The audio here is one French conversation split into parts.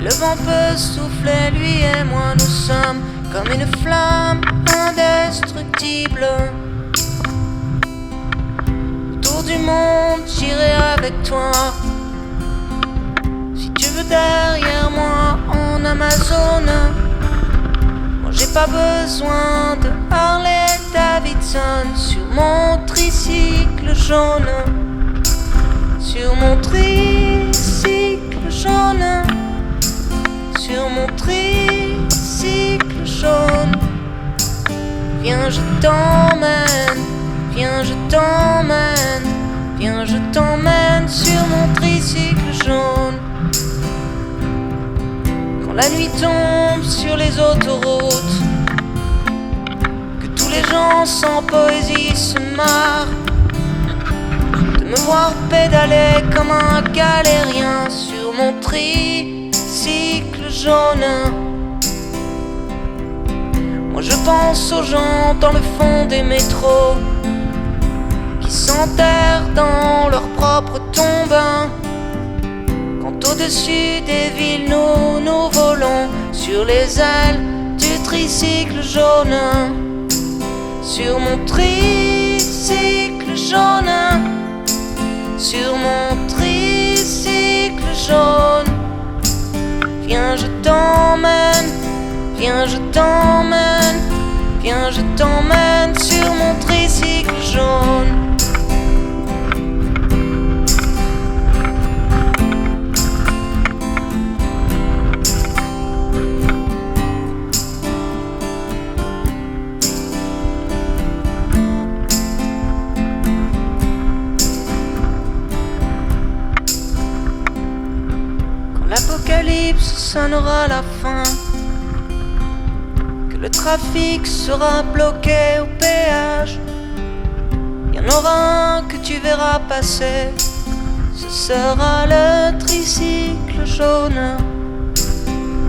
le vent peut souffler, lui et moi nous sommes comme une flamme indestructible. Autour du monde j'irai avec toi. Si tu veux derrière moi en Amazone. Moi j'ai pas besoin de Harley Davidson sur mon tricycle jaune. Sur mon tricycle jaune. Sur mon tricycle jaune. Viens je t'emmène, viens je t'emmène, viens je t'emmène sur mon tricycle jaune. Quand la nuit tombe sur les autoroutes, que tous les gens sans poésie se marrent, de me voir pédaler comme un galérien sur mon tricycle jaune. Moi je pense aux gens dans le fond des métros qui s'enterrent dans leur propre tombe. Quand au-dessus des villes nous volons sur les ailes du tricycle jaune. Sur mon tricycle jaune. Sur mon tricycle jaune. Viens je t'emmène, viens je t'emmène, viens je t'emmène sur mon tricycle jaune. Quand l'apocalypse sonnera la fin, le trafic sera bloqué au péage. Il y en aura un que tu verras passer, ce sera le tricycle jaune.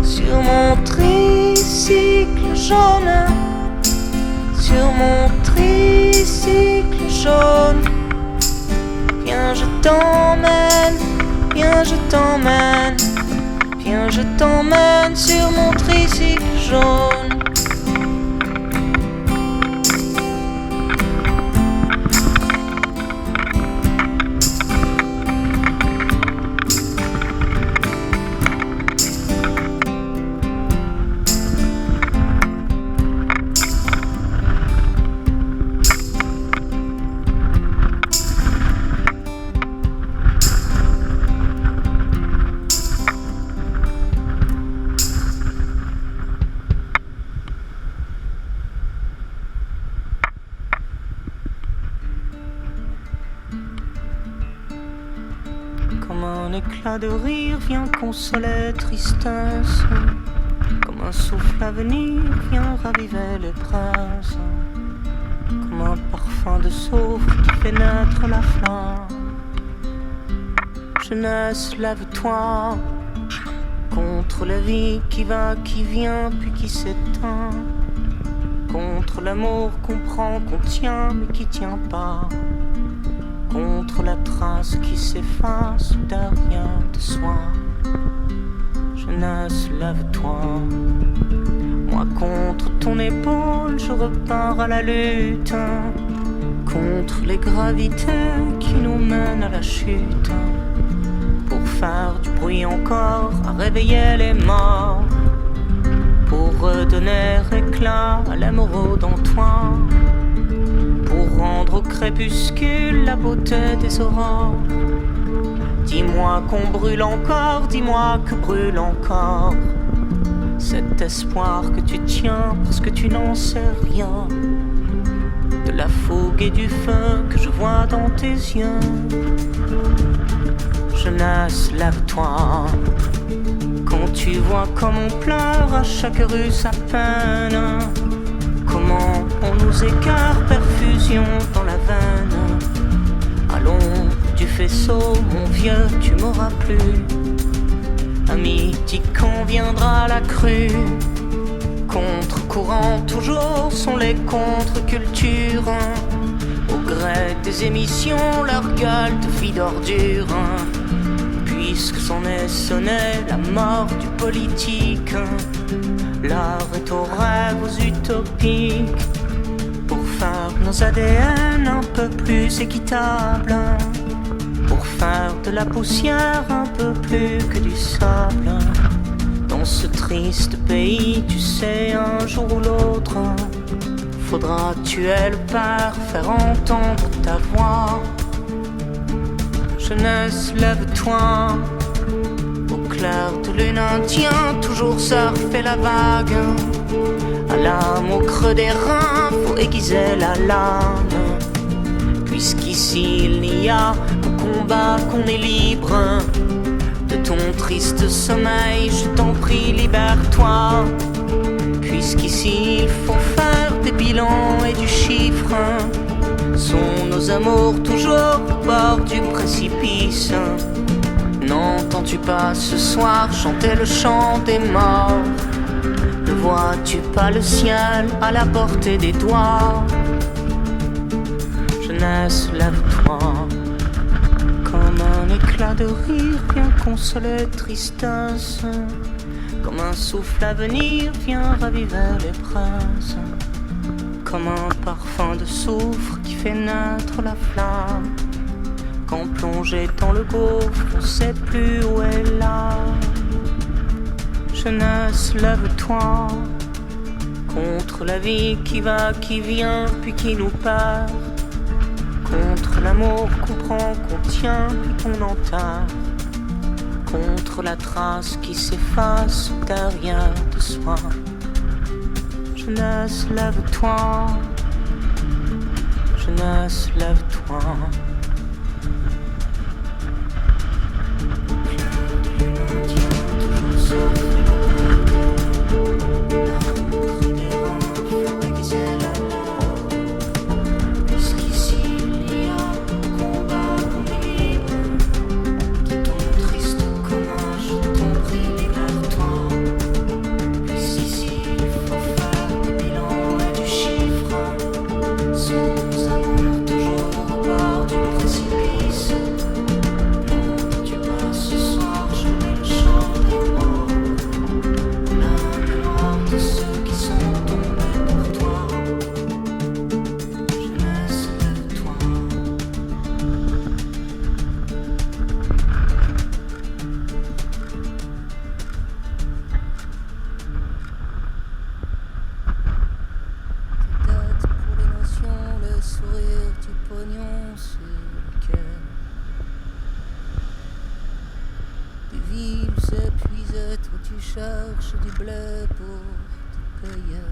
Sur mon tricycle jaune. Sur mon tricycle jaune. Viens je t'emmène, viens je t'emmène, viens je t'emmène sur mon tricycle jaune. Comme un éclat de rire vient consoler tristesse, comme un souffle à venir vient raviver les braises, comme un parfum de soufre qui fait naître la flamme. Jeunesse, lève-toi contre la vie qui va, qui vient, puis qui s'éteint, contre l'amour qu'on prend, qu'on tient, mais qui tient pas, contre la trace qui s'efface derrière de soi. Jeunesse, lève-toi. Moi contre ton épaule, je repars à la lutte, contre les gravités qui nous mènent à la chute, pour faire du bruit encore, à réveiller les morts, pour redonner éclat à l'émeraude en toi, pour rendre au crépuscule la beauté des aurores. Dis-moi qu'on brûle encore, dis-moi que brûle encore cet espoir que tu tiens parce que tu n'en sais rien, de la fougue et du feu que je vois dans tes yeux. Jeunesse, lève-toi. Quand tu vois comme on pleure à chaque rue sa peine, comment on nous écarte, perfusion dans la veine. Allons du faisceau, mon vieux, tu m'auras plu. À midi quand viendra la crue, contre-courant toujours sont les contre-cultures. Au gré des émissions, leur gueule de vie d'ordure. Puis puisque s'en est sonné la mort du politique. L'art est aux rêves utopiques pour faire nos ADN un peu plus équitables, pour faire de la poussière un peu plus que du sable. Dans ce triste pays, tu sais, un jour ou l'autre, faudra tuer le père, faire entendre ta voix. Jeunesse, lève-toi, au clair de lune indien, toujours surfer la vague. À l'âme au creux des reins, faut aiguiser la lame. Puisqu'ici il n'y a qu'au combat qu'on est libre. De ton triste sommeil, je t'en prie, libère-toi. Puisqu'ici il faut faire des bilans et du chiffre. Sont nos amours toujours au bord du précipice? N'entends-tu pas ce soir chanter le chant des morts? Ne vois-tu pas le ciel à la portée des doigts? Jeunesse, lève-toi. Comme un éclat de rire vient consoler tristesse. Comme un souffle à venir vient raviver les braises. Comme un parfum de soufre qui fait naître la flamme. Quand plongé dans le gouffre, on sait plus où est l'âme. Jeunesse, lève-toi contre la vie qui va, qui vient, puis qui nous perd. Contre l'amour qu'on prend, qu'on tient, puis qu'on enterre. Contre la trace qui s'efface derrière de soi. Jeunesse, lève-toi. Jeunesse, lève-toi. Cherche du blé pour te payer.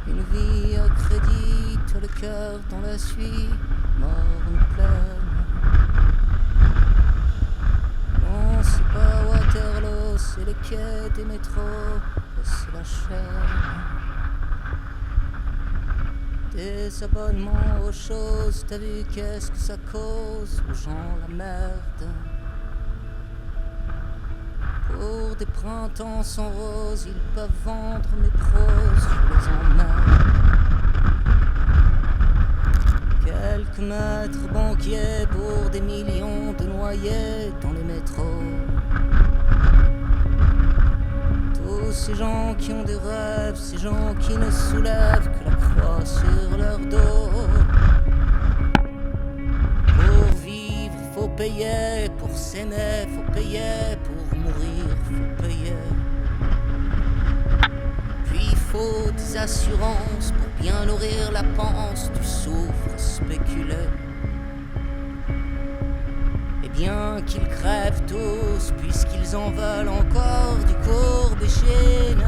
Une vie à crédit, toi le cœur dans la suie, morne pleine. Non, c'est pas Waterloo, c'est les quais des métros, c'est la chaîne. Des abonnements aux choses, t'as vu qu'est-ce que ça cause aux gens la merde. Pour des printemps sans rose, ils peuvent vendre mes proses, je les emmerde. Quelques maîtres banquiers pour des millions de noyés dans les métros. Tous ces gens qui ont des rêves, ces gens qui ne soulèvent que la croix sur leur dos. Pour vivre, faut payer, pour s'aimer, faut payer, pour mourir, faut payer. Puis il faut des assurances pour bien nourrir la panse du souffre spéculé. Et bien qu'ils crèvent tous, puisqu'ils en veulent encore du courbe et Chine.